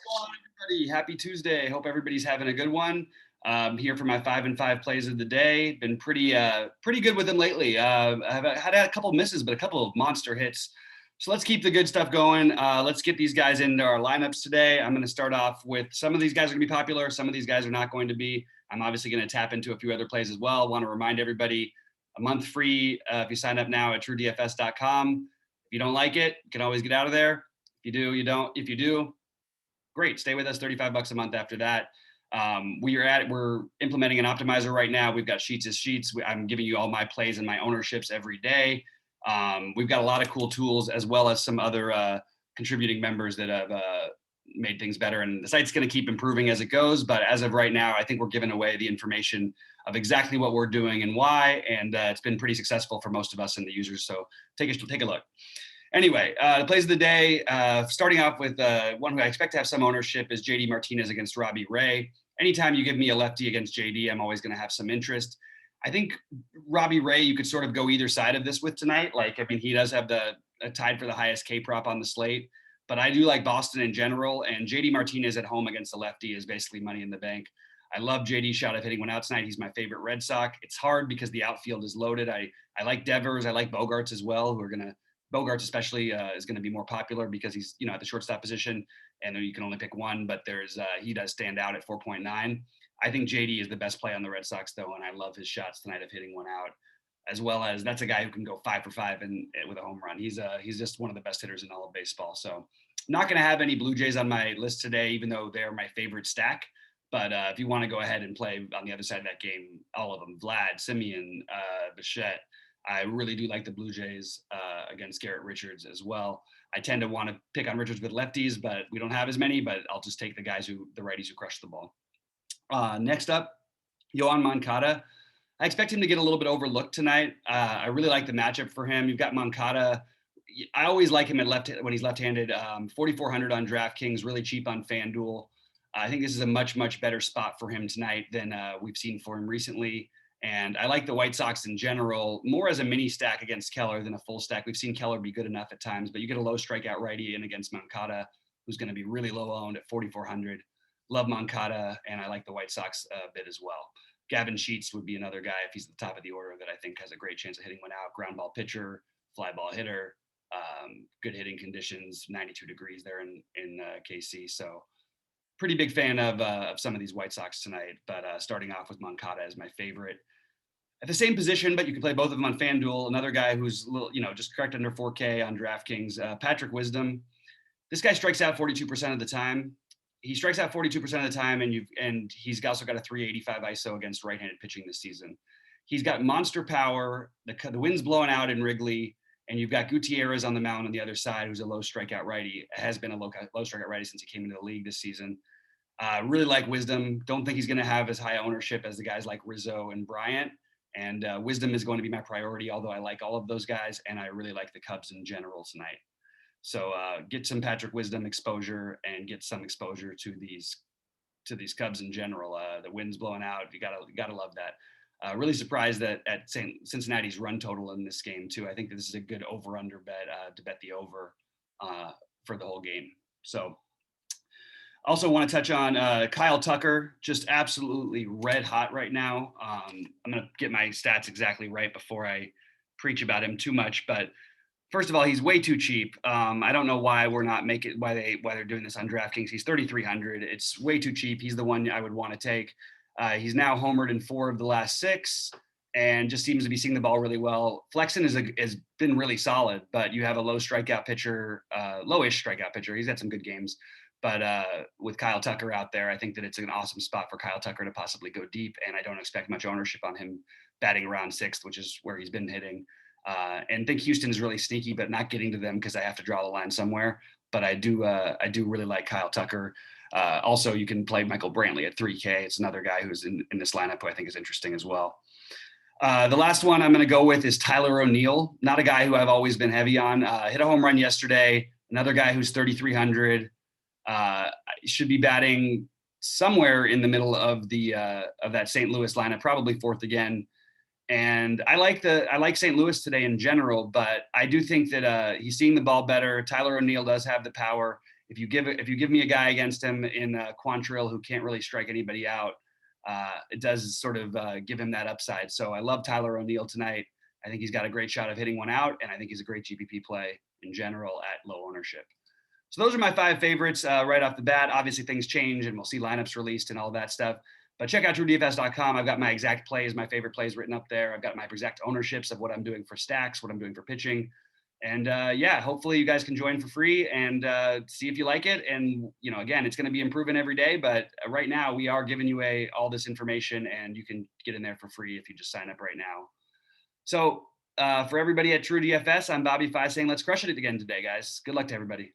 going on, everybody? Happy Tuesday. Hope everybody's having a good one. Here for my 5 and 5 plays of the day. Been pretty good with them lately. I've had a couple misses, but a couple of monster hits. So let's keep the good stuff going. Let's get these guys into our lineups today. I'm going to start off with some of these guys are going to be popular. Some of these guys are not going to be. I'm obviously going to tap into a few other plays as well. Want to remind everybody a month free if you sign up now at truedfs.com. If you don't like it, you can always get out of there. If you do, you don't. If you do, great. Stay with us. $35 a month after that. We're implementing an optimizer right now. We've got sheets as sheets. I'm giving you all my plays and my ownerships every day. We've got a lot of cool tools as well as some other contributing members that have made things better. And the site's going to keep improving as it goes. But as of right now, I think we're giving away the information of exactly what we're doing and why. And it's been pretty successful for most of us and the users. So take a look. Anyway, the plays of the day, starting off with one who I expect to have some ownership is JD Martinez against Robbie Ray. Anytime you give me a lefty against JD, I'm always going to have some interest. I think Robbie Ray, you could sort of go either side of this with tonight. He does have tied for the highest K prop on the slate, but I do like Boston in general. And JD Martinez at home against the lefty is basically money in the bank. I love JD's shot of hitting one out tonight. He's my favorite Red Sox. It's hard because the outfield is loaded. I like Devers. I like Bogarts as well, Bogarts especially is going to be more popular because he's, at the shortstop position and you can only pick one, but he does stand out at 4.9. I think JD is the best play on the Red Sox though. And I love his shots tonight of hitting one out, as well as that's a guy who can go 5 for 5 and with a home run. He's just one of the best hitters in all of baseball. So not going to have any Blue Jays on my list today, even though they're my favorite stack. But if you want to go ahead and play on the other side of that game, all of them, Vlad, Simeon, Bichette, I really do like the Blue Jays against Garrett Richards as well. I tend to want to pick on Richards with lefties, but we don't have as many, but I'll just take the righties who crush the ball. Next up, Yoan Mankata. I expect him to get a little bit overlooked tonight. I really like the matchup for him. You've got Mankata. I always like him when he's left-handed. 4,400 on DraftKings, really cheap on FanDuel. I think this is a much, much better spot for him tonight than we've seen for him recently. And I like the White Sox in general, more as a mini stack against Keller than a full stack. We've seen Keller be good enough at times, but you get a low strikeout righty in against Mankata, who's going to be really low owned at 4,400. Love Mankata, and I like the White Sox a bit as well. Gavin Sheets would be another guy if he's at the top of the order that I think has a great chance of hitting one out. Ground ball pitcher, fly ball hitter, good hitting conditions, 92 degrees there in KC. So pretty big fan of some of these White Sox tonight, but starting off with Mankata as my favorite. At the same position, but you can play both of them on FanDuel. Another guy who's just correct under 4K on DraftKings, Patrick Wisdom. This guy strikes out 42% of the time. He strikes out 42% of the time, and he's also got a 385 ISO against right-handed pitching this season. He's got monster power. The wind's blowing out in Wrigley, and you've got Gutierrez on the mound on the other side, who's a low strikeout righty. Has been a low strikeout righty since he came into the league this season. Really like Wisdom. Don't think he's going to have as high ownership as the guys like Rizzo and Bryant. And Wisdom is going to be my priority, although I like all of those guys, and I really like the Cubs in general tonight. So get some Patrick Wisdom exposure and get some exposure to these Cubs in general. The wind's blowing out. You gotta love that. Really surprised that at Cincinnati's run total in this game too. I think that this is a good over/under bet to bet the over for the whole game. So. Also want to touch on Kyle Tucker, just absolutely red hot right now. I'm going to get my stats exactly right before I preach about him too much. But first of all, he's way too cheap. I don't know why they're doing this on DraftKings. He's 3,300. It's way too cheap. He's the one I would want to take. He's now homered in 4 of the last 6 and just seems to be seeing the ball really well. Flexen has been really solid, but you have a lowish strikeout pitcher. He's had some good games. But with Kyle Tucker out there, I think that it's an awesome spot for Kyle Tucker to possibly go deep, and I don't expect much ownership on him batting around 6th, which is where he's been hitting. And think Houston is really sneaky, but not getting to them because I have to draw the line somewhere. But I do really like Kyle Tucker. Also, you can play Michael Brantley at 3K. It's another guy who's in this lineup who I think is interesting as well. The last one I'm going to go with is Tyler O'Neill, not a guy who I've always been heavy on. Hit a home run yesterday. Another guy who's 3,300. Should be batting somewhere in the middle of that St. Louis lineup, probably 4th again. And I like St. Louis today in general, but I do think that he's seeing the ball better. Tyler O'Neill does have the power. if you give me a guy against him in Quantrill who can't really strike anybody out, it does sort of give him that upside. So I love Tyler ONeal tonight. I think he's got a great shot of hitting one out, and I think he's a great GPP play in general at low ownership. So those are my 5 favorites right off the bat. Obviously, things change, and we'll see lineups released and all that stuff. But check out TrueDFS.com. I've got my exact plays, my favorite plays written up there. I've got my exact ownerships of what I'm doing for stacks, what I'm doing for pitching. And yeah, hopefully you guys can join for free and see if you like it. And, you know, again, it's going to be improving every day. But right now we are giving you all this information, and you can get in there for free if you just sign up right now. So for everybody at TrueDFS, I'm BobbyFi saying let's crush it again today, guys. Good luck to everybody.